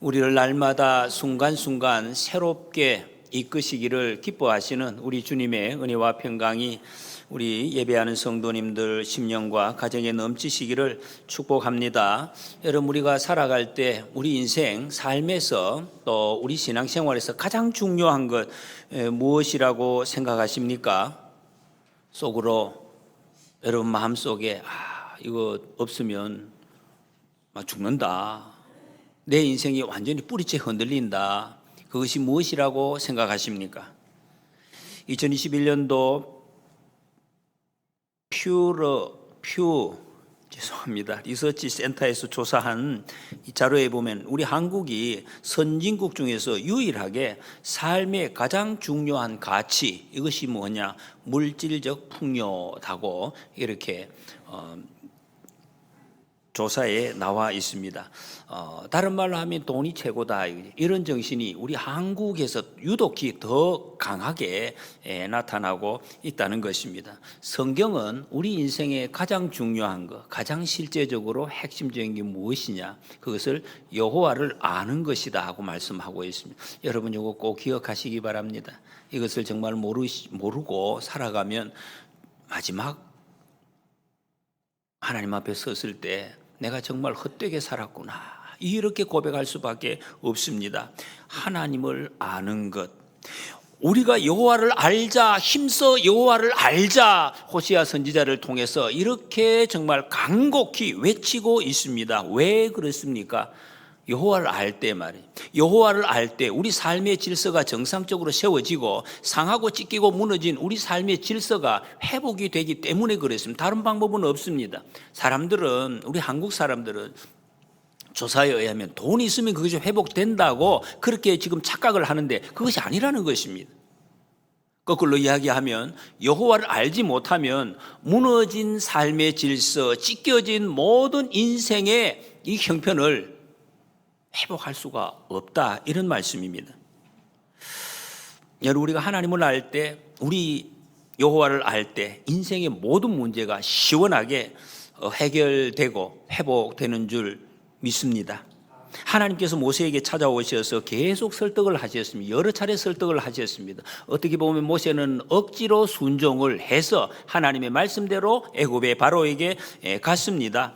우리를 날마다 순간순간 새롭게 이끄시기를 기뻐하시는 우리 주님의 은혜와 평강이 우리 예배하는 성도님들 심령과 가정에 넘치시기를 축복합니다. 여러분, 우리가 살아갈 때 우리 인생 삶에서 또 우리 신앙생활에서 가장 중요한 것 무엇이라고 생각하십니까? 속으로 여러분 마음속에 이거 없으면 죽는다, 내 인생이 완전히 뿌리째 흔들린다, 그것이 무엇이라고 생각하십니까? 2021년도 리서치 센터에서 조사한 이 자료에 보면 우리 한국이 선진국 중에서 유일하게 삶의 가장 중요한 가치, 이것이 뭐냐? 물질적 풍요하고 이렇게 조사에 나와 있습니다. 다른 말로 하면 돈이 최고다, 이런 정신이 우리 한국에서 유독히 더 강하게 나타나고 있다는 것입니다. 성경은 우리 인생의 가장 중요한 것, 가장 실제적으로 핵심적인 게 무엇이냐? 그것을 여호와를 아는 것이다 하고 말씀하고 있습니다. 여러분, 이거 꼭 기억하시기 바랍니다. 이것을 정말 모르고 살아가면 마지막 하나님 앞에 섰을 때 내가 정말 헛되게 살았구나, 이렇게 고백할 수밖에 없습니다. 하나님을 아는 것, 우리가 여호와를 알자, 힘써 여호와를 알자, 호시아 선지자를 통해서 이렇게 정말 간곡히 외치고 있습니다. 왜 그렇습니까? 여호와를 알 때 말이에요. 여호와를 알 때 우리 삶의 질서가 정상적으로 세워지고 상하고 찢기고 무너진 우리 삶의 질서가 회복이 되기 때문에 그렇습니다. 다른 방법은 없습니다. 우리 한국 사람들은 조사에 의하면 돈이 있으면 그것이 회복된다고 그렇게 지금 착각을 하는데 그것이 아니라는 것입니다. 거꾸로 이야기하면 여호와를 알지 못하면 무너진 삶의 질서, 찢겨진 모든 인생의 이 형편을 회복할 수가 없다, 이런 말씀입니다. 여러분, 우리가 하나님을 알 때, 우리 여호와를 알 때 인생의 모든 문제가 시원하게 해결되고 회복되는 줄 믿습니다. 하나님께서 모세에게 찾아오셔서 계속 설득을 하셨습니다. 여러 차례 설득을 하셨습니다. 어떻게 보면 모세는 억지로 순종을 해서 하나님의 말씀대로 애굽의 바로에게 갔습니다.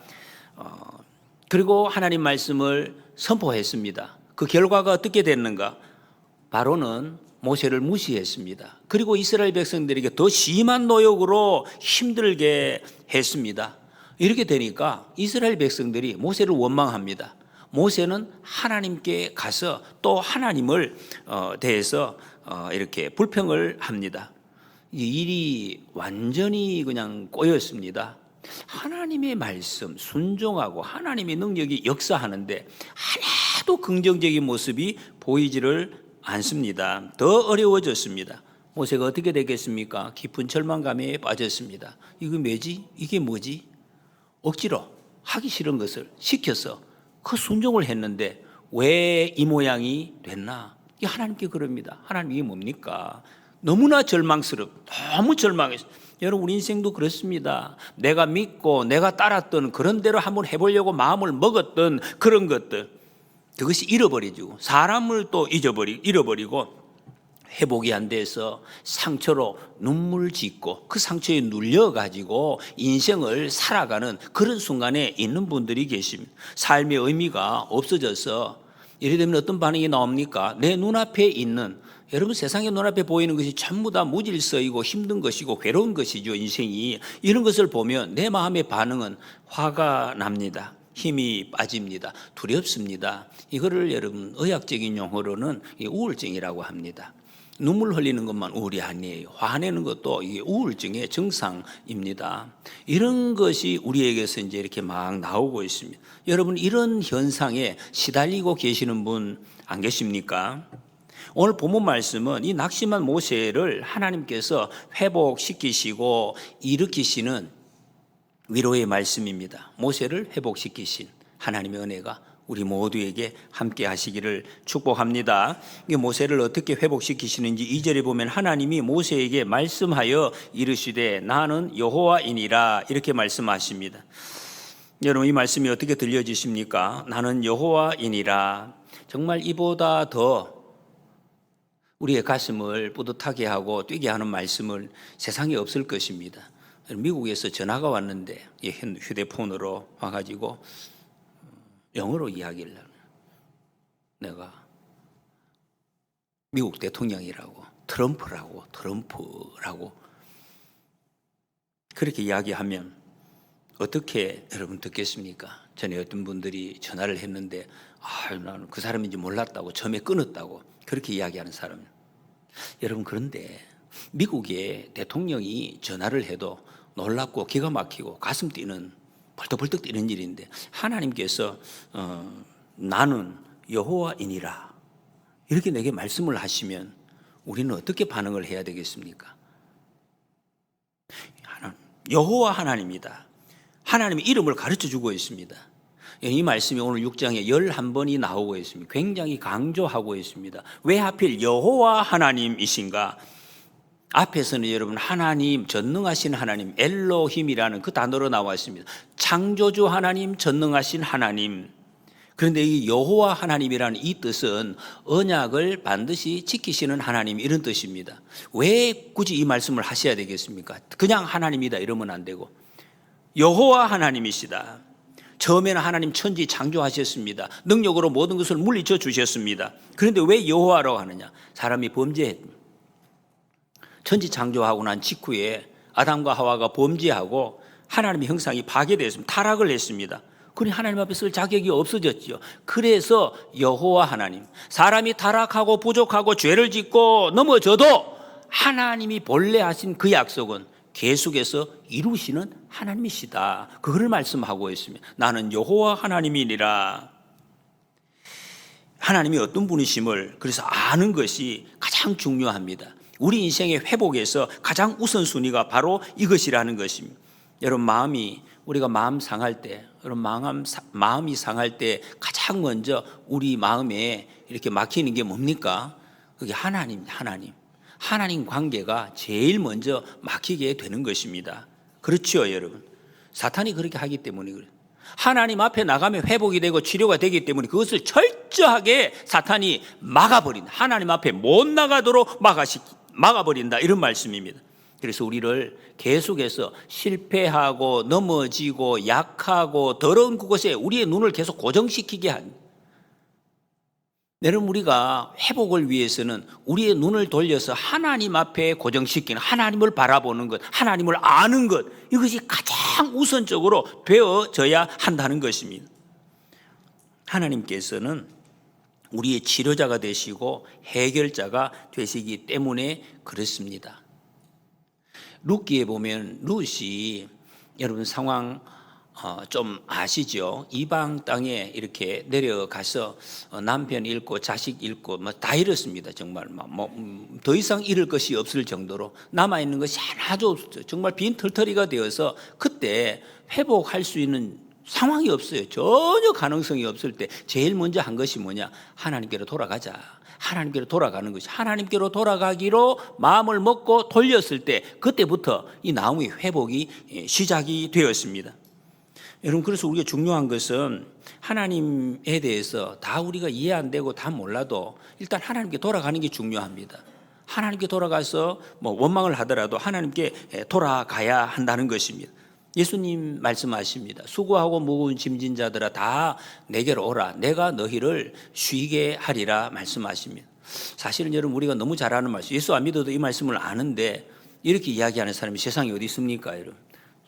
그리고 하나님 말씀을 선포했습니다. 그 결과가 어떻게 됐는가? 바로는 모세를 무시했습니다. 그리고 이스라엘 백성들에게 더 심한 노역으로 힘들게 했습니다. 이렇게 되니까 이스라엘 백성들이 모세를 원망합니다. 모세는 하나님께 가서 또 하나님을 대해서 이렇게 불평을 합니다. 이 일이 완전히 그냥 꼬였습니다. 하나님의 말씀 순종하고 하나님의 능력이 역사하는데 하나도 긍정적인 모습이 보이지를 않습니다. 더 어려워졌습니다. 모세가 어떻게 되겠습니까? 깊은 절망감에 빠졌습니다. 이게 뭐지? 억지로 하기 싫은 것을 시켜서 그 순종을 했는데 왜 이 모양이 됐나? 하나님께 그럽니다. 하나님, 이게 뭡니까? 너무나 너무 절망했어요. 여러분, 우리 인생도 그렇습니다. 내가 믿고 내가 따랐던 그런 대로 한번 해보려고 마음을 먹었던 그런 것들, 그것이 잃어버리고 사람을 또 잃어버리고 회복이 안 돼서 상처로 눈물 짓고 그 상처에 눌려가지고 인생을 살아가는 그런 순간에 있는 분들이 계십니다. 삶의 의미가 없어져서 이래 되면 어떤 반응이 나옵니까? 내 눈앞에 있는, 여러분, 세상의 눈앞에 보이는 것이 전부 다 무질서이고 힘든 것이고 괴로운 것이죠, 인생이. 이런 것을 보면 내 마음의 반응은 화가 납니다. 힘이 빠집니다. 두렵습니다. 이거를 여러분 의학적인 용어로는 우울증이라고 합니다. 눈물 흘리는 것만 우울이 아니에요. 화내는 것도 이게 우울증의 증상입니다. 이런 것이 우리에게서 이제 이렇게 막 나오고 있습니다. 여러분, 이런 현상에 시달리고 계시는 분 안 계십니까? 오늘 본문 말씀은 이 낙심한 모세를 하나님께서 회복시키시고 일으키시는 위로의 말씀입니다. 모세를 회복시키신 하나님의 은혜가 우리 모두에게 함께 하시기를 축복합니다. 모세를 어떻게 회복시키시는지 2절에 보면 하나님이 모세에게 말씀하여 이르시되 나는 여호와이니라, 이렇게 말씀하십니다. 여러분 이 말씀이 어떻게 들려지십니까? 나는 여호와이니라. 정말 이보다 더 우리의 가슴을 뿌듯하게 하고 뛰게 하는 말씀을 세상에 없을 것입니다. 미국에서 전화가 왔는데 휴대폰으로 와가지고 영어로 이야기를 하는, 내가 미국 대통령이라고 트럼프라고 그렇게 이야기하면 어떻게 여러분 듣겠습니까? 전에 어떤 분들이 전화를 했는데 나는 그 사람인지 몰랐다고, 처음에 끊었다고 그렇게 이야기하는 사람. 여러분, 그런데 미국의 대통령이 전화를 해도 놀랍고 기가 막히고 가슴 뛰는, 벌떡벌떡 뛰는 일인데, 하나님께서 나는 여호와이니라 이렇게 내게 말씀을 하시면 우리는 어떻게 반응을 해야 되겠습니까? 여호와 하나님이다. 하나님의 이름을 가르쳐주고 있습니다. 이 말씀이 오늘 6장에 11번이 나오고 있습니다. 굉장히 강조하고 있습니다. 왜 하필 여호와 하나님이신가? 앞에서는 여러분 하나님, 전능하신 하나님, 엘로힘이라는 그 단어로 나와 있습니다. 창조주 하나님, 전능하신 하나님. 그런데 이 여호와 하나님이라는 이 뜻은 언약을 반드시 지키시는 하나님, 이런 뜻입니다. 왜 굳이 이 말씀을 하셔야 되겠습니까? 그냥 하나님이다 이러면 안 되고, 여호와 하나님이시다. 처음에는 하나님 천지 창조하셨습니다. 능력으로 모든 것을 물리쳐 주셨습니다. 그런데 왜 여호와라고 하느냐? 사람이 범죄했습니다. 천지 창조하고 난 직후에 아담과 하와가 범죄하고 하나님의 형상이 파괴되었습니다. 타락을 했습니다. 그러니 하나님 앞에 쓸 자격이 없어졌죠. 그래서 여호와 하나님, 사람이 타락하고 부족하고 죄를 짓고 넘어져도 하나님이 본래 하신 그 약속은 계속해서 이루시는 하나님이시다. 그걸 말씀하고 있습니다. 나는 여호와 하나님이니라. 하나님이 어떤 분이심을 그래서 아는 것이 가장 중요합니다. 우리 인생의 회복에서 가장 우선순위가 바로 이것이라는 것입니다. 여러분, 우리가 마음 상할 때, 마음이 상할 때 가장 먼저 우리 마음에 이렇게 막히는 게 뭡니까? 그게 하나님 관계가 제일 먼저 막히게 되는 것입니다. 그렇죠, 여러분? 사탄이 그렇게 하기 때문에 그래요. 하나님 앞에 나가면 회복이 되고 치료가 되기 때문에 그것을 철저하게 사탄이 막아버린다. 하나님 앞에 못 나가도록 막아버린다, 이런 말씀입니다. 그래서 우리를 계속해서 실패하고 넘어지고 약하고 더러운 그것에 우리의 눈을 계속 고정시키게 합니다. 여러분, 우리가 회복을 위해서는 우리의 눈을 돌려서 하나님 앞에 고정시키는, 하나님을 바라보는 것, 하나님을 아는 것, 이것이 가장 우선적으로 되어져야 한다는 것입니다. 하나님께서는 우리의 치료자가 되시고 해결자가 되시기 때문에 그렇습니다. 룻기에 보면 룻이, 여러분 상황 좀 아시죠? 이방 땅에 이렇게 내려가서 남편 잃고 자식 잃고 다 잃었습니다. 정말 더 이상 잃을 것이 없을 정도로 남아 있는 것이 하나도 없었어요. 정말 빈털터리가 되어서 그때 회복할 수 있는 상황이 없어요. 전혀 가능성이 없을 때 제일 먼저 한 것이 뭐냐? 하나님께로 돌아가자. 하나님께로 돌아가는 것이, 하나님께로 돌아가기로 마음을 먹고 돌렸을 때 그때부터 이 나오미의 회복이 시작이 되었습니다. 여러분, 그래서 우리가 중요한 것은 하나님에 대해서 다 우리가 이해 안 되고 다 몰라도 일단 하나님께 돌아가는 게 중요합니다. 하나님께 돌아가서 원망을 하더라도 하나님께 돌아가야 한다는 것입니다. 예수님 말씀하십니다. 수고하고 무거운 짐진 자들아 다 내게로 오라. 내가 너희를 쉬게 하리라 말씀하십니다. 사실은 여러분, 우리가 너무 잘 아는 말씀, 예수 안 믿어도 이 말씀을 아는데 이렇게 이야기하는 사람이 세상에 어디 있습니까? 여러분,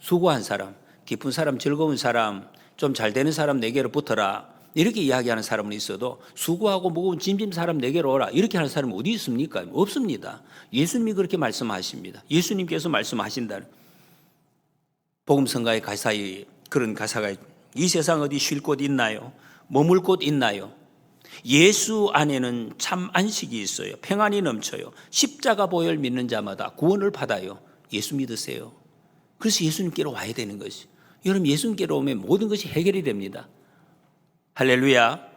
수고한 사람, 기쁜 사람, 즐거운 사람, 좀 잘 되는 사람 내게로 붙어라, 이렇게 이야기하는 사람은 있어도 수고하고 무거운 짐진 사람 내게로 오라 이렇게 하는 사람은 어디 있습니까? 없습니다. 예수님이 그렇게 말씀하십니다. 예수님께서 말씀하신다는, 복음성가의 가사에 그런 가사가, 이 세상 어디 쉴 곳 있나요? 머물 곳 있나요? 예수 안에는 참 안식이 있어요. 평안이 넘쳐요. 십자가 보혈 믿는 자마다 구원을 받아요. 예수 믿으세요. 그래서 예수님께로 와야 되는 것이, 여러분, 예수님께로 오면 모든 것이 해결이 됩니다. 할렐루야.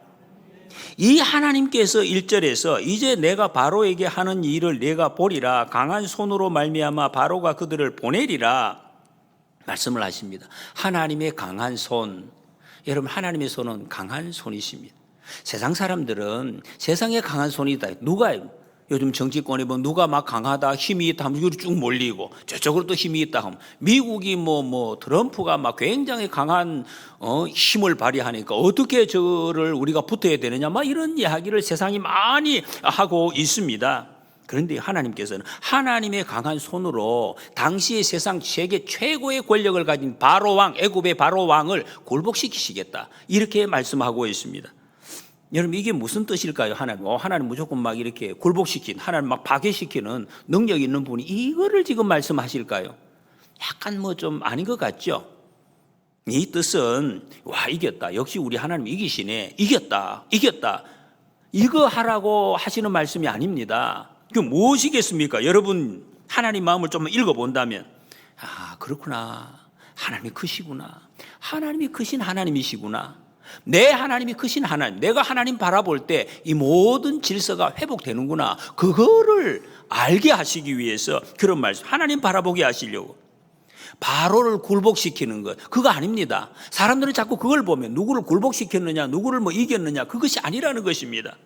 이 하나님께서 1절에서 이제 내가 바로에게 하는 일을 내가 보리라. 강한 손으로 말미암아 바로가 그들을 보내리라. 말씀을 하십니다. 하나님의 강한 손. 여러분, 하나님의 손은 강한 손이십니다. 세상 사람들은 세상에 강한 손이 있다. 누가 요즘 정치권에 보면 누가 막 강하다, 힘이 있다 하면 이리 쭉 몰리고 저쪽으로 또 힘이 있다 하면 미국이 트럼프가 막 굉장히 강한 힘을 발휘하니까 어떻게 저를 우리가 붙어야 되느냐 막 이런 이야기를 세상이 많이 하고 있습니다. 그런데 하나님께서는 하나님의 강한 손으로 당시의 세상 세계 최고의 권력을 가진 바로 왕, 애굽의 바로 왕을 굴복시키시겠다. 이렇게 말씀하고 있습니다. 여러분, 이게 무슨 뜻일까요? 하나님 무조건 막 이렇게 굴복시킨, 하나님 막 파괴시키는 능력 있는 분이 이거를 지금 말씀하실까요? 약간 좀 아닌 것 같죠? 이 뜻은 이겼다. 역시 우리 하나님 이기시네. 이겼다. 이거 하라고 하시는 말씀이 아닙니다. 그 무엇이겠습니까? 여러분, 하나님 마음을 좀 읽어본다면 그렇구나. 하나님이 크시구나. 하나님이 크신 하나님이시구나. 내 하나님이 크신 하나님, 내가 하나님 바라볼 때 이 모든 질서가 회복되는구나. 그거를 알게 하시기 위해서 그런 말씀, 하나님 바라보게 하시려고. 바로를 굴복시키는 것, 그거 아닙니다. 사람들은 자꾸 그걸 보면 누구를 굴복시켰느냐, 누구를 이겼느냐, 그것이 아니라는 것입니다.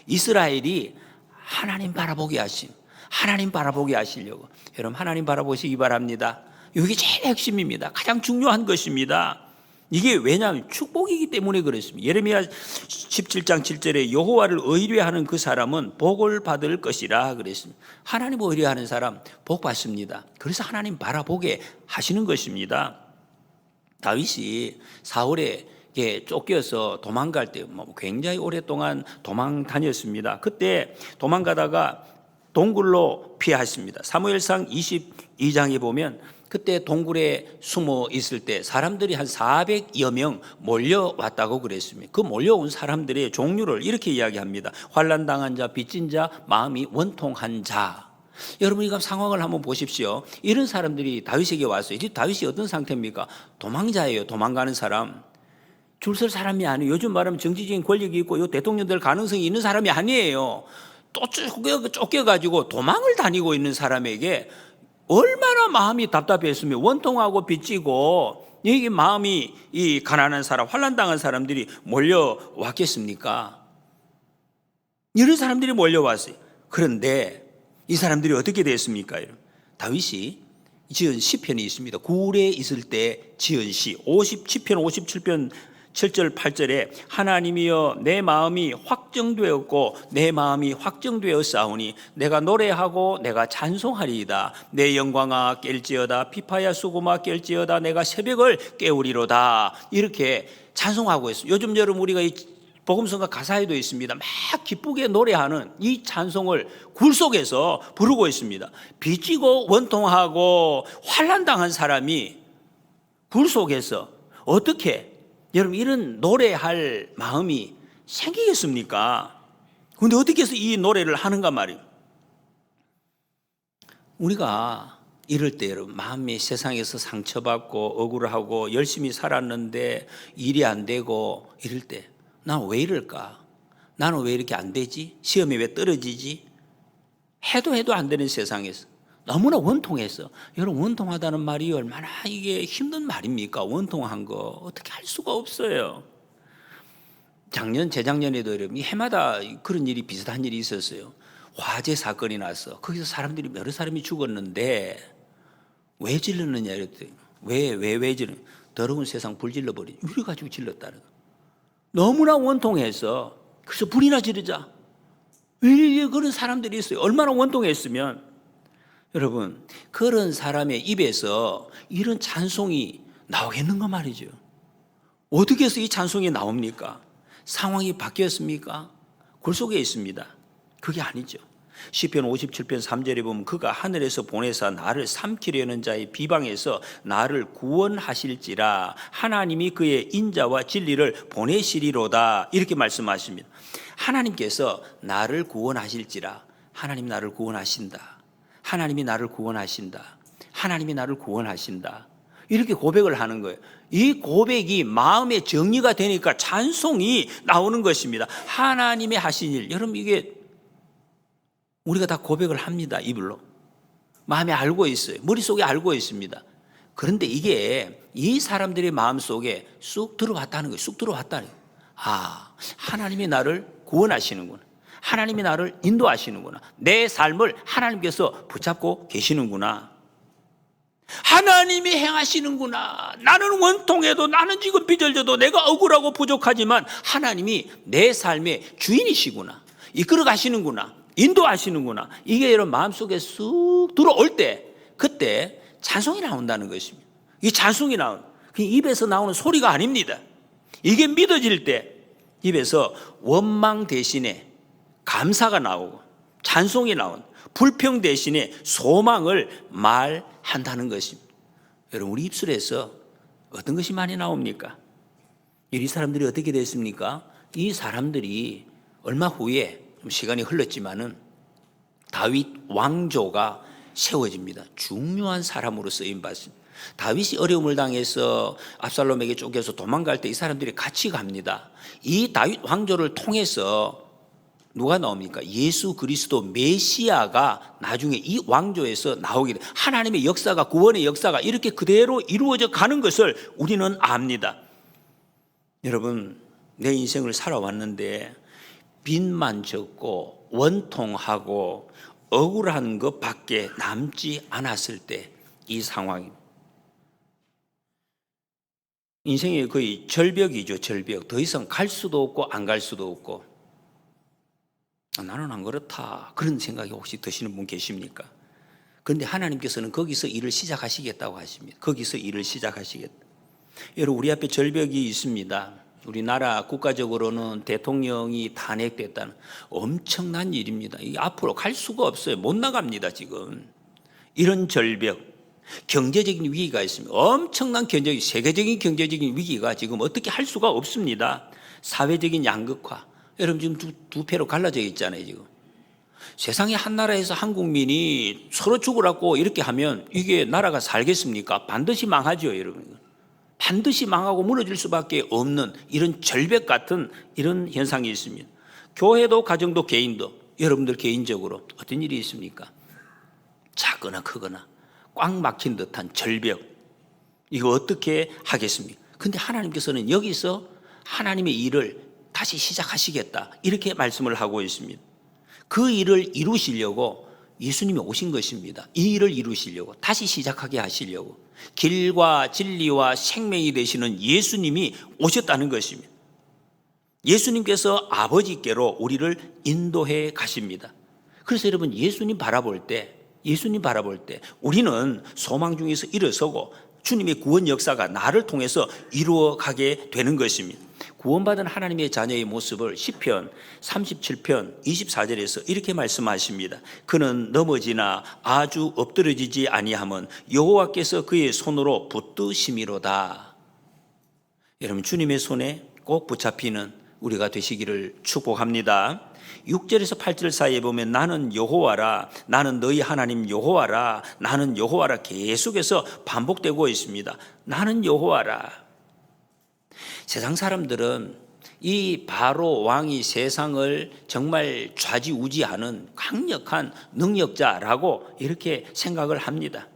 이스라엘이 하나님 바라보게 하시려고. 여러분, 하나님 바라보시기 바랍니다. 이게 제일 핵심입니다. 가장 중요한 것입니다. 이게 왜냐하면 축복이기 때문에 그렇습니다. 예레미야 17장 7절에 여호와를 의뢰하는 그 사람은 복을 받을 것이라 그랬습니다. 하나님 의뢰하는 사람 복 받습니다. 그래서 하나님 바라보게 하시는 것입니다. 다윗이 사울에 쫓겨서 도망갈 때 굉장히 오랫동안 도망 다녔습니다. 그때 도망가다가 동굴로 피하였습니다. 사무엘상 22장에 보면 그때 동굴에 숨어 있을 때 사람들이 한 400여 명 몰려왔다고 그랬습니다. 그 몰려온 사람들의 종류를 이렇게 이야기합니다. 환난당한 자, 빚진 자, 마음이 원통한 자. 여러분, 이거 상황을 한번 보십시오. 이런 사람들이 다윗에게 왔어요. 다윗이 어떤 상태입니까? 도망자예요. 도망가는 사람. 줄 설 사람이 아니에요. 요즘 말하면 정치적인 권력이 있고 요 대통령 될 가능성이 있는 사람이 아니에요. 또 쫓겨가지고 도망을 다니고 있는 사람에게 얼마나 마음이 답답했으면 원통하고 빚지고 여기 마음이 이 가난한 사람, 환난당한 사람들이 몰려왔겠습니까? 이런 사람들이 몰려왔어요. 그런데 이 사람들이 어떻게 됐습니까? 다윗이 지은 시편이 있습니다. 굴에 있을 때 지은 시 57편 57편 7절 8절에 하나님이여 내 마음이 확정되었고 내 마음이 확정되었사오니 내가 노래하고 내가 찬송하리이다. 내 영광아 깰지어다 피파야 수고마 깰지어다 내가 새벽을 깨우리로다. 이렇게 찬송하고 있어요. 요즘 여러분 우리가 이 복음성가 가사에도 있습니다. 막 기쁘게 노래하는 이 찬송을 굴 속에서 부르고 있습니다. 빚지고 원통하고 환난당한 사람이 굴 속에서 어떻게 여러분 이런 노래할 마음이 생기겠습니까? 그런데 어떻게 해서 이 노래를 하는가 말이에요. 우리가 이럴 때 여러분 마음이 세상에서 상처받고 억울하고 열심히 살았는데 일이 안 되고 이럴 때 난 왜 이럴까? 나는 왜 이렇게 안 되지? 시험에 왜 떨어지지? 해도 안 되는 세상에서 너무나 원통해서. 여러분 원통하다는 말이 얼마나 이게 힘든 말입니까? 원통한 거 어떻게 할 수가 없어요. 재작년에도 여러분 해마다 그런 일이 비슷한 일이 있었어요. 화재 사건이 나서 거기서 사람들이 여러 사람이 죽었는데 왜 질렀느냐 이랬더니 왜 질렀느냐. 더러운 세상 불 질러버리지. 우리 가지고 질렀다는 거. 너무나 원통해서 그래서 불이나 지르자. 왜 그런 사람들이 있어요. 얼마나 원통했으면. 여러분 그런 사람의 입에서 이런 찬송이 나오겠는가 말이죠. 어떻게 해서 이 찬송이 나옵니까? 상황이 바뀌었습니까? 굴 속에 있습니다. 그게 아니죠. 시편 57편 3절에 보면 그가 하늘에서 보내사 나를 삼키려는 자의 비방에서 나를 구원하실지라. 하나님이 그의 인자와 진리를 보내시리로다. 이렇게 말씀하십니다. 하나님께서 나를 구원하실지라. 하나님 나를 구원하신다. 하나님이 나를 구원하신다. 하나님이 나를 구원하신다. 이렇게 고백을 하는 거예요. 이 고백이 마음의 정리가 되니까 찬송이 나오는 것입니다. 하나님의 하신 일. 여러분 이게 우리가 다 고백을 합니다. 입으로. 마음에 알고 있어요. 머릿속에 알고 있습니다. 그런데 이게 이 사람들의 마음속에 쑥 들어왔다는 거예요. 쑥 들어왔다는 거예요. 아, 하나님이 나를 구원하시는구나. 하나님이 나를 인도하시는구나. 내 삶을 하나님께서 붙잡고 계시는구나. 하나님이 행하시는구나. 나는 원통해도, 나는 지금 비절져도, 내가 억울하고 부족하지만 하나님이 내 삶의 주인이시구나. 이끌어 가시는구나. 인도하시는구나. 이게 여러분 마음속에 쑥 들어올 때, 그때 찬송이 나온다는 것입니다. 이 찬송이 입에서 나오는 소리가 아닙니다. 이게 믿어질 때 입에서 원망 대신에 감사가 나오고, 찬송이 나온, 불평 대신에 소망을 말한다는 것입니다. 여러분, 우리 입술에서 어떤 것이 많이 나옵니까? 이 사람들이 어떻게 됐습니까? 이 사람들이 얼마 후에, 좀 시간이 흘렀지만은 다윗 왕조가 세워집니다. 중요한 사람으로 쓰임 받습니다. 다윗이 어려움을 당해서 압살롬에게 쫓겨서 도망갈 때 이 사람들이 같이 갑니다. 이 다윗 왕조를 통해서 누가 나옵니까? 예수 그리스도 메시아가 나중에 이 왕조에서 나오게 돼. 하나님의 역사가, 구원의 역사가 이렇게 그대로 이루어져 가는 것을 우리는 압니다. 여러분, 내 인생을 살아왔는데 빚만 졌고 원통하고 억울한 것밖에 남지 않았을 때 이 상황입니다. 인생이 거의 절벽이죠. 절벽. 더 이상 갈 수도 없고 안 갈 수도 없고, 나는 안 그렇다, 그런 생각이 혹시 드시는 분 계십니까? 그런데 하나님께서는 거기서 일을 시작하시겠다고 하십니다. 거기서 일을 시작하시겠다. 여러분, 우리 앞에 절벽이 있습니다. 우리나라 국가적으로는 대통령이 탄핵됐다는 엄청난 일입니다. 이게 앞으로 갈 수가 없어요. 못 나갑니다. 지금 이런 절벽, 경제적인 위기가 있습니다. 엄청난 세계적인 경제적인 위기가 지금 어떻게 할 수가 없습니다. 사회적인 양극화, 여러분 지금 두 패로 갈라져 있잖아요. 지금 세상에 한 나라에서 한 국민이 서로 죽으라고 이렇게 하면 이게 나라가 살겠습니까? 반드시 망하죠. 여러분, 반드시 망하고 무너질 수밖에 없는 이런 절벽 같은 이런 현상이 있습니다. 교회도 가정도 개인도, 여러분들 개인적으로 어떤 일이 있습니까? 작거나 크거나 꽉 막힌 듯한 절벽, 이거 어떻게 하겠습니까? 근데 하나님께서는 여기서 하나님의 일을 다시 시작하시겠다, 이렇게 말씀을 하고 있습니다. 그 일을 이루시려고 예수님이 오신 것입니다. 이 일을 이루시려고, 다시 시작하게 하시려고, 길과 진리와 생명이 되시는 예수님이 오셨다는 것입니다. 예수님께서 아버지께로 우리를 인도해 가십니다. 그래서 여러분, 예수님 바라볼 때 우리는 소망 중에서 일어서고 주님의 구원 역사가 나를 통해서 이루어가게 되는 것입니다. 구원받은 하나님의 자녀의 모습을 시편 37편 24절에서 이렇게 말씀하십니다. 그는 넘어지나 아주 엎드러지지 아니함은 여호와께서 그의 손으로 붙드심이로다. 여러분, 주님의 손에 꼭 붙잡히는 우리가 되시기를 축복합니다. 6절에서 8절 사이에 보면 나는 여호와라, 나는 너희 하나님 여호와라, 나는 여호와라 계속해서 반복되고 있습니다. 나는 여호와라. 세상 사람들은 이 바로 왕이 세상을 정말 좌지우지하는 강력한 능력자라고 이렇게 생각을 합니다.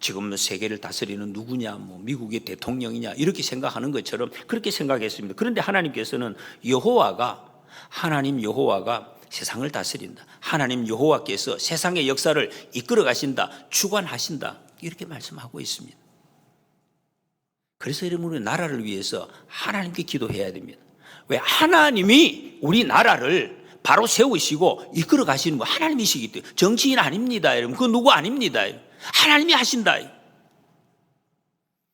지금 세계를 다스리는 누구냐, 미국의 대통령이냐, 이렇게 생각하는 것처럼 그렇게 생각했습니다. 그런데 하나님께서는 하나님 여호와가 세상을 다스린다. 하나님 여호와께서 세상의 역사를 이끌어 가신다, 주관하신다, 이렇게 말씀하고 있습니다. 그래서 여러분, 우리 나라를 위해서 하나님께 기도해야 됩니다. 왜? 하나님이 우리 나라를 바로 세우시고 이끌어 가시는 거 하나님이시기 때문에. 정치인 아닙니다, 여러분. 그 누구 아닙니다. 하나님이 하신다.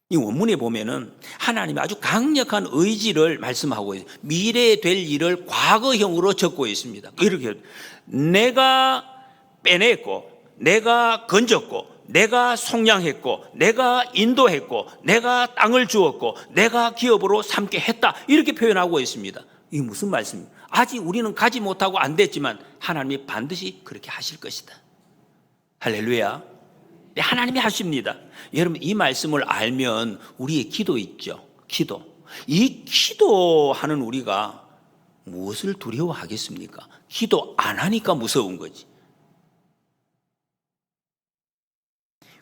이 원문에 보면은 하나님이 아주 강력한 의지를 말씀하고 있어요. 미래에 될 일을 과거형으로 적고 있습니다. 이렇게 내가 빼냈고, 내가 건졌고, 내가 속량했고, 내가 인도했고, 내가 땅을 주었고, 내가 기업으로 삼게 했다, 이렇게 표현하고 있습니다. 이게 무슨 말씀입니까? 아직 우리는 가지 못하고 안 됐지만 하나님이 반드시 그렇게 하실 것이다. 할렐루야. 네, 하나님이 하십니다. 여러분, 이 말씀을 알면 우리의 기도 있죠. 이 기도하는 우리가 무엇을 두려워하겠습니까? 기도 안 하니까 무서운 거지.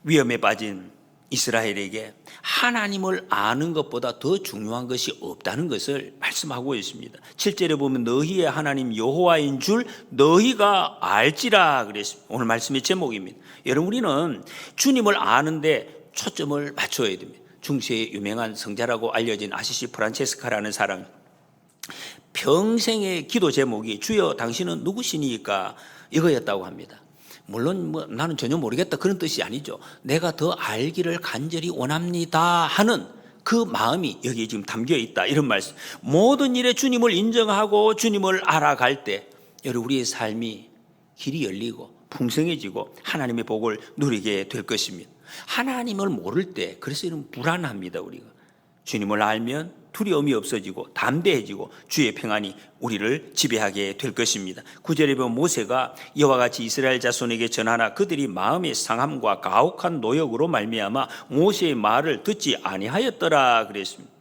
위험에 빠진 이스라엘에게 하나님을 아는 것보다 더 중요한 것이 없다는 것을 말씀하고 있습니다. 7절에 보면 너희의 하나님 여호와인 줄 너희가 알지라 그랬습니다. 오늘 말씀의 제목입니다. 여러분, 우리는 주님을 아는데 초점을 맞춰야 됩니다. 중세의 유명한 성자라고 알려진 아시시 프란체스카라는 사람, 평생의 기도 제목이 주여 당신은 누구시니까 이거였다고 합니다. 물론 나는 전혀 모르겠다 그런 뜻이 아니죠. 내가 더 알기를 간절히 원합니다 하는 그 마음이 여기에 지금 담겨 있다, 이런 말씀. 모든 일에 주님을 인정하고 주님을 알아갈 때 여러분, 우리의 삶이 길이 열리고 풍성해지고 하나님의 복을 누리게 될 것입니다. 하나님을 모를 때 그래서 이런 불안합니다. 우리가 주님을 알면 두려움이 없어지고 담대해지고 주의 평안이 우리를 지배하게 될 것입니다. 9절에 보면 모세가 이와 같이 이스라엘 자손에게 전하나 그들이 마음의 상함과 가혹한 노역으로 말미암아 모세의 말을 듣지 아니하였더라 그랬습니다.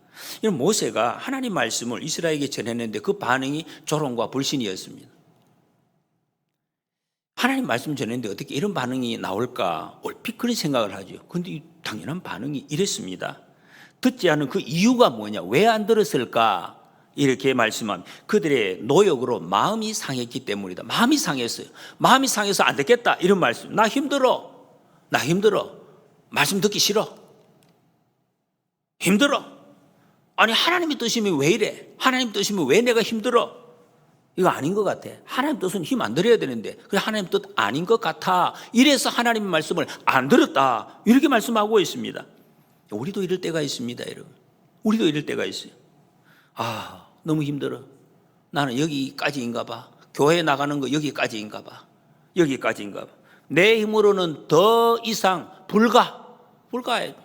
이런 모세가 하나님 말씀을 이스라엘에게 전했는데 그 반응이 조롱과 불신이었습니다. 하나님 말씀 전했는데 어떻게 이런 반응이 나올까 얼핏 그런 생각을 하죠. 그런데 당연한 반응이 이랬습니다. 듣지 않은 그 이유가 뭐냐, 왜 안 들었을까, 이렇게 말씀합니다. 그들의 노역으로 마음이 상했기 때문이다. 마음이 상했어요. 마음이 상해서 안 듣겠다 이런 말씀. 나 힘들어 말씀 듣기 싫어, 힘들어. 아니 하나님의 뜻이면 왜 이래, 하나님 뜻이면 왜 내가 힘들어, 이거 아닌 것 같아. 하나님 뜻은 힘 안 들여야 되는데 그래 하나님 뜻 아닌 것 같아. 이래서 하나님의 말씀을 안 들었다, 이렇게 말씀하고 있습니다. 우리도 이럴 때가 있습니다, 여러분. 우리도 이럴 때가 있어요. 아, 너무 힘들어. 나는 여기까지인가 봐. 교회 나가는 거 여기까지인가 봐. 내 힘으로는 더 이상 불가해.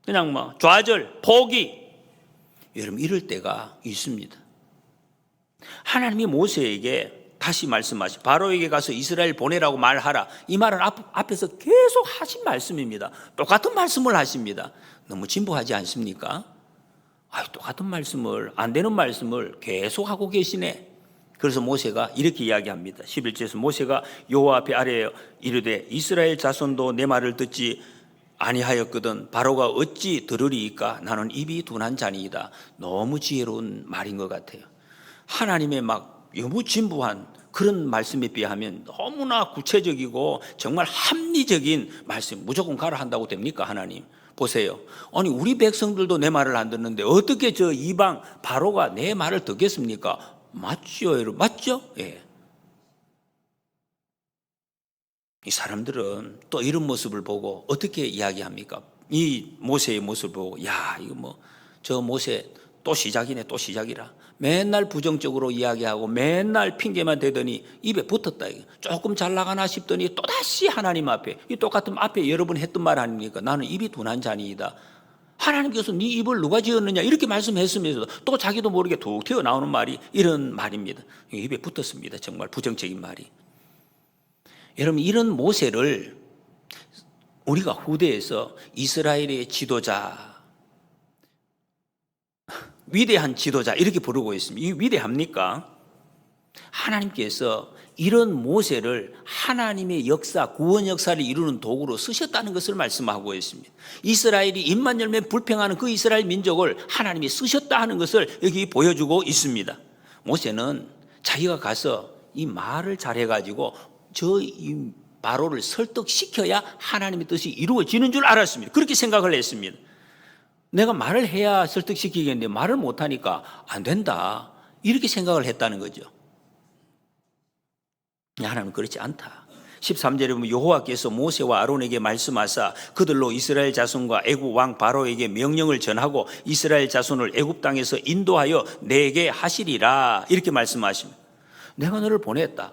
그냥 뭐 좌절, 포기. 여러분, 이럴 때가 있습니다. 하나님이 모세에게 다시 말씀하시, 바로에게 가서 이스라엘 보내라고 말하라. 이 말은 앞에서 계속 하신 말씀입니다. 똑같은 말씀을 하십니다. 너무 진보하지 않습니까? 똑같은 말씀을, 안 되는 말씀을 계속 하고 계시네. 그래서 모세가 이렇게 이야기합니다. 11절에서 모세가 여호와 앞에 아뢰어 이르되 이스라엘 자손도 내 말을 듣지 아니하였거든 바로가 어찌 들으리이까. 나는 입이 둔한 자니이다. 너무 지혜로운 말인 것 같아요. 하나님의 너무 진부한 그런 말씀에 비하면 너무나 구체적이고 정말 합리적인 말씀, 무조건 가라 한다고 됩니까? 하나님 보세요. 아니 우리 백성들도 내 말을 안 듣는데 어떻게 저 이방 바로가 내 말을 듣겠습니까? 맞죠, 여러분? 맞죠? 예. 이 사람들은 또 이런 모습을 보고 어떻게 이야기합니까? 이 모세의 모습을 보고 야, 이거 저 모세 또 시작이네, 또 시작이라. 맨날 부정적으로 이야기하고 맨날 핑계만 대더니 입에 붙었다. 조금 잘 나가나 싶더니 또다시 하나님 앞에, 이 똑같은 앞에 여러 번 했던 말 아닙니까? 나는 입이 둔한 자니이다. 하나님께서 네 입을 누가 지었느냐 이렇게 말씀했으면서도 또 자기도 모르게 툭 튀어나오는 말이 이런 말입니다. 입에 붙었습니다. 정말 부정적인 말이. 여러분, 이런 모세를 우리가 후대에서 이스라엘의 지도자, 위대한 지도자 이렇게 부르고 있습니다. 이 위대합니까? 하나님께서 이런 모세를 하나님의 역사, 구원 역사를 이루는 도구로 쓰셨다는 것을 말씀하고 있습니다. 이스라엘이 입만 열면 불평하는 그 이스라엘 민족을 하나님이 쓰셨다 하는 것을 여기 보여주고 있습니다. 모세는 자기가 가서 이 말을 잘해가지고 이 바로를 설득시켜야 하나님의 뜻이 이루어지는 줄 알았습니다. 그렇게 생각을 했습니다. 내가 말을 해야 설득시키겠는데 말을 못하니까 안 된다, 이렇게 생각을 했다는 거죠. 하나님은 그렇지 않다. 13절에 보면 여호와께서 모세와 아론에게 말씀하사 그들로 이스라엘 자손과 애굽 왕 바로에게 명령을 전하고 이스라엘 자손을 애굽 땅에서 인도하여 내게 하시리라, 이렇게 말씀하십니다. 내가 너를 보냈다.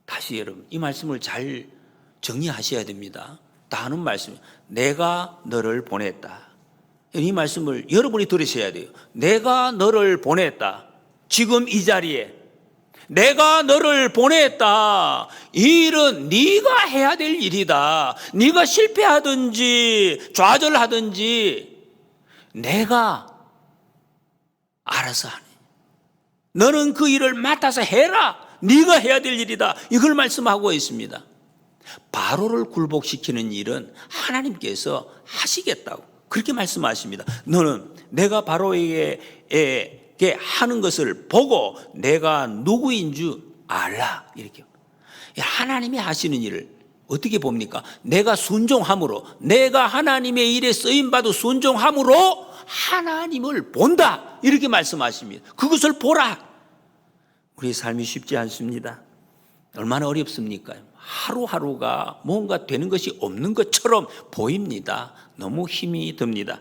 다시 여러분, 이 말씀을 잘 정리하셔야 됩니다. 다 아는 말씀. 내가 너를 보냈다. 이 말씀을 여러분이 들으셔야 돼요. 내가 너를 보냈다. 지금 이 자리에 내가 너를 보냈다. 이 일은 네가 해야 될 일이다. 네가 실패하든지 좌절하든지 내가 알아서 하네. 너는 그 일을 맡아서 해라. 네가 해야 될 일이다. 이걸 말씀하고 있습니다. 바로를 굴복시키는 일은 하나님께서 하시겠다고 그렇게 말씀하십니다. 너는 내가 바로에게 하는 것을 보고 내가 누구인 줄 알라. 이렇게 하나님이 하시는 일을 어떻게 봅니까? 내가 순종함으로, 내가 하나님의 일에 쓰임받아 순종함으로 하나님을 본다. 이렇게 말씀하십니다. 그것을 보라. 우리의 삶이 쉽지 않습니다. 얼마나 어렵습니까? 하루하루가 뭔가 되는 것이 없는 것처럼 보입니다. 너무 힘이 듭니다.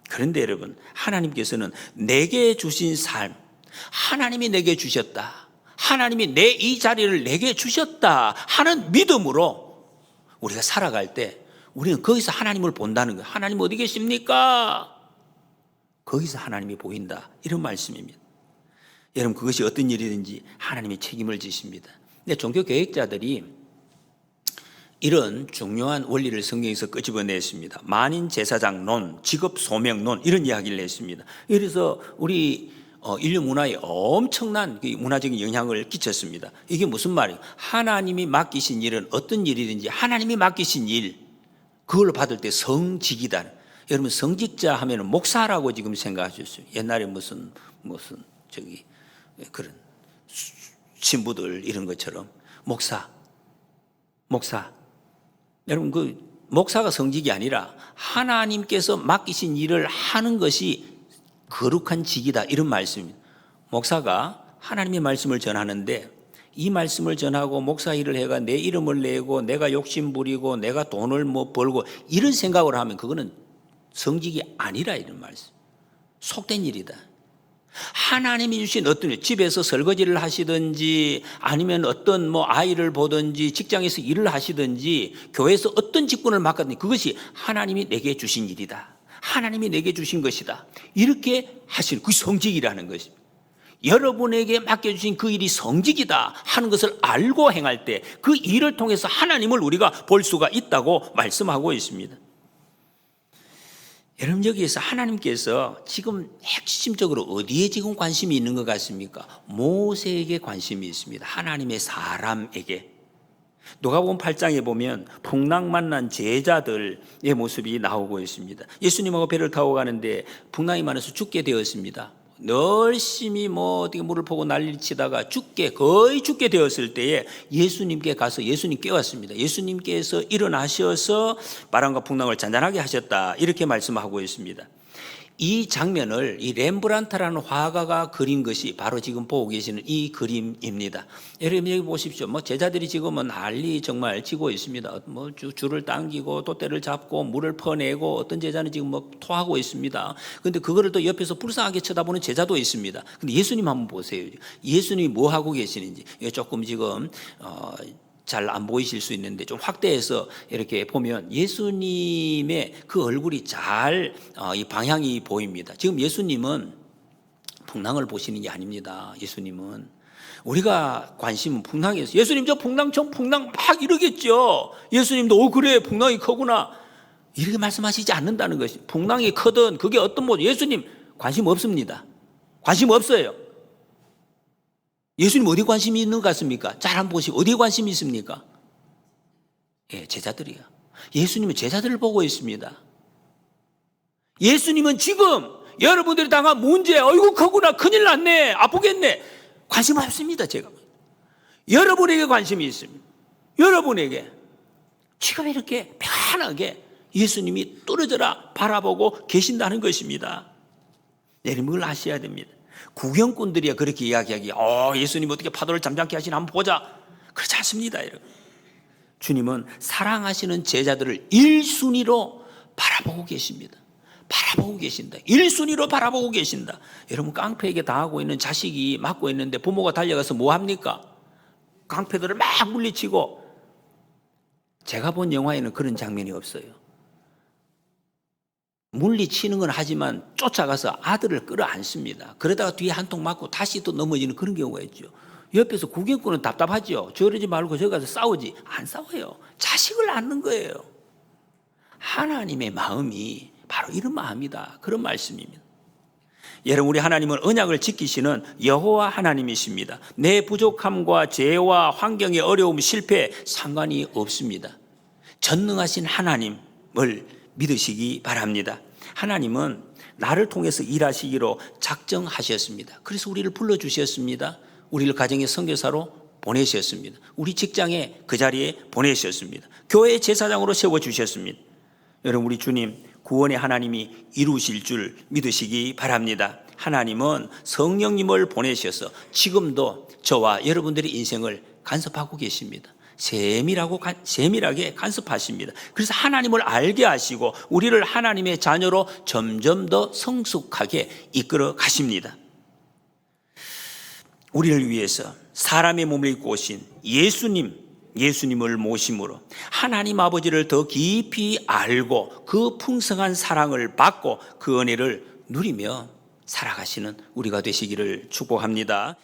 그런데 여러분, 하나님께서는 내게 주신 삶, 하나님이 내게 주셨다, 하나님이 내 이 자리를 내게 주셨다 하는 믿음으로 우리가 살아갈 때 우리는 거기서 하나님을 본다는 거예요. 하나님 어디 계십니까? 거기서 하나님이 보인다, 이런 말씀입니다. 여러분, 그것이 어떤 일이든지 하나님이 책임을 지십니다. 근데 종교 개혁자들이 이런 중요한 원리를 성경에서 끄집어냈습니다. 만인 제사장론, 직업 소명론, 이런 이야기를 했습니다. 그래서 우리 인류 문화에 엄청난 문화적인 영향을 끼쳤습니다. 이게 무슨 말이에요? 하나님이 맡기신 일은 어떤 일이든지 하나님이 맡기신 일, 그걸 받을 때 성직이다. 여러분, 성직자 하면 목사라고 지금 생각하셨어요. 옛날에 무슨 그런 신부들 이런 것처럼 목사. 여러분, 그 목사가 성직이 아니라 하나님께서 맡기신 일을 하는 것이 거룩한 직이다, 이런 말씀입니다. 목사가 하나님의 말씀을 전하는데 이 말씀을 전하고 목사 일을 해가 내 이름을 내고 내가 욕심 부리고 내가 돈을 벌고 이런 생각을 하면 그거는 성직이 아니라, 이런 말씀. 속된 일이다. 하나님이 주신 어떤 일, 집에서 설거지를 하시든지 아니면 어떤 아이를 보든지 직장에서 일을 하시든지 교회에서 어떤 직분을 맡았든지 그것이 하나님이 내게 주신 일이다, 하나님이 내게 주신 것이다, 이렇게 하시는 그 성직이라는 것입니다. 여러분에게 맡겨주신 그 일이 성직이다 하는 것을 알고 행할 때 그 일을 통해서 하나님을 우리가 볼 수가 있다고 말씀하고 있습니다. 여러분, 여기에서 하나님께서 지금 핵심적으로 어디에 지금 관심이 있는 것 같습니까? 모세에게 관심이 있습니다. 하나님의 사람에게. 누가복음 8장에 보면 풍랑 만난 제자들의 모습이 나오고 있습니다. 예수님하고 배를 타고 가는데 풍랑이 많아서 죽게 되었습니다. 열심히 어떻게 물을 퍼고 난리를 치다가 거의 죽게 되었을 때에 예수님께 가서 예수님 깨웠습니다. 예수님께서 일어나셔서 바람과 풍랑을 잔잔하게 하셨다, 이렇게 말씀하고 있습니다. 이 장면을 이 렘브란트라는 화가가 그린 것이 바로 지금 보고 계시는 이 그림입니다. 여러분, 여기 보십시오. 제자들이 지금은 난리 정말 치고 있습니다. 줄을 당기고 돛대를 잡고 물을 퍼내고 어떤 제자는 지금 토하고 있습니다. 그런데 그거를 또 옆에서 불쌍하게 쳐다보는 제자도 있습니다. 근데 예수님 한번 보세요. 예수님이 뭐 하고 계시는지 조금 지금 잘 안 보이실 수 있는데 좀 확대해서 이렇게 보면 예수님의 그 얼굴이 잘 이 방향이 보입니다. 지금 예수님은 풍랑을 보시는 게 아닙니다. 예수님은 우리가 관심은 풍랑이었어요. 예수님 저 풍랑 막 이러겠죠. 예수님도 그래 풍랑이 크구나 이렇게 말씀하시지 않는다는 것이. 풍랑이 크든 그게 어떤 모습, 예수님 관심 없습니다. 관심 없어요. 예수님 어디 관심이 있는 것 같습니까? 잘 한번 보시고 어디에 관심이 있습니까? 제자들이요. 예수님은 제자들을 보고 있습니다. 예수님은 지금 여러분들이 당한 문제, 어이구 크구나, 큰일 났네, 아프겠네, 관심 없습니다. 제가 여러분에게 관심이 있습니다. 여러분에게 지금 이렇게 편하게 예수님이 뚫어져라 바라보고 계신다는 것입니다. 여러분, 그걸 아셔야 됩니다. 구경꾼들이야 그렇게 이야기하기, 예수님 어떻게 파도를 잠잠케 하시나 한번 보자, 그렇지 않습니다. 여러분, 주님은 사랑하시는 제자들을 1순위로 바라보고 계십니다. 바라보고 계신다. 1순위로 바라보고 계신다. 여러분, 깡패에게 당하고 있는 자식이 맞고 있는데 부모가 달려가서 뭐 합니까? 깡패들을 막 물리치고. 제가 본 영화에는 그런 장면이 없어요. 물리치는 건 하지만 쫓아가서 아들을 끌어안습니다. 그러다가 뒤에 한 통 맞고 다시 또 넘어지는 그런 경우가 있죠. 옆에서 구경꾼은 답답하죠. 저러지 말고 저기 가서 싸우지. 안 싸워요. 자식을 안는 거예요. 하나님의 마음이 바로 이런 마음이다, 그런 말씀입니다. 여러분, 우리 하나님은 언약을 지키시는 여호와 하나님이십니다. 내 부족함과 죄와 환경의 어려움, 실패 상관이 없습니다. 전능하신 하나님을 믿으시기 바랍니다. 하나님은 나를 통해서 일하시기로 작정하셨습니다. 그래서 우리를 불러주셨습니다. 우리를 가정의 선교사로 보내셨습니다. 우리 직장에 그 자리에 보내셨습니다. 교회 제사장으로 세워주셨습니다. 여러분, 우리 주님 구원의 하나님이 이루실 줄 믿으시기 바랍니다. 하나님은 성령님을 보내셔서 지금도 저와 여러분들의 인생을 간섭하고 계십니다. 세밀하게 간섭하십니다. 그래서 하나님을 알게 하시고 우리를 하나님의 자녀로 점점 더 성숙하게 이끌어 가십니다. 우리를 위해서 사람의 몸을 입고 오신 예수님을 모심으로 하나님 아버지를 더 깊이 알고 그 풍성한 사랑을 받고 그 은혜를 누리며 살아가시는 우리가 되시기를 축복합니다.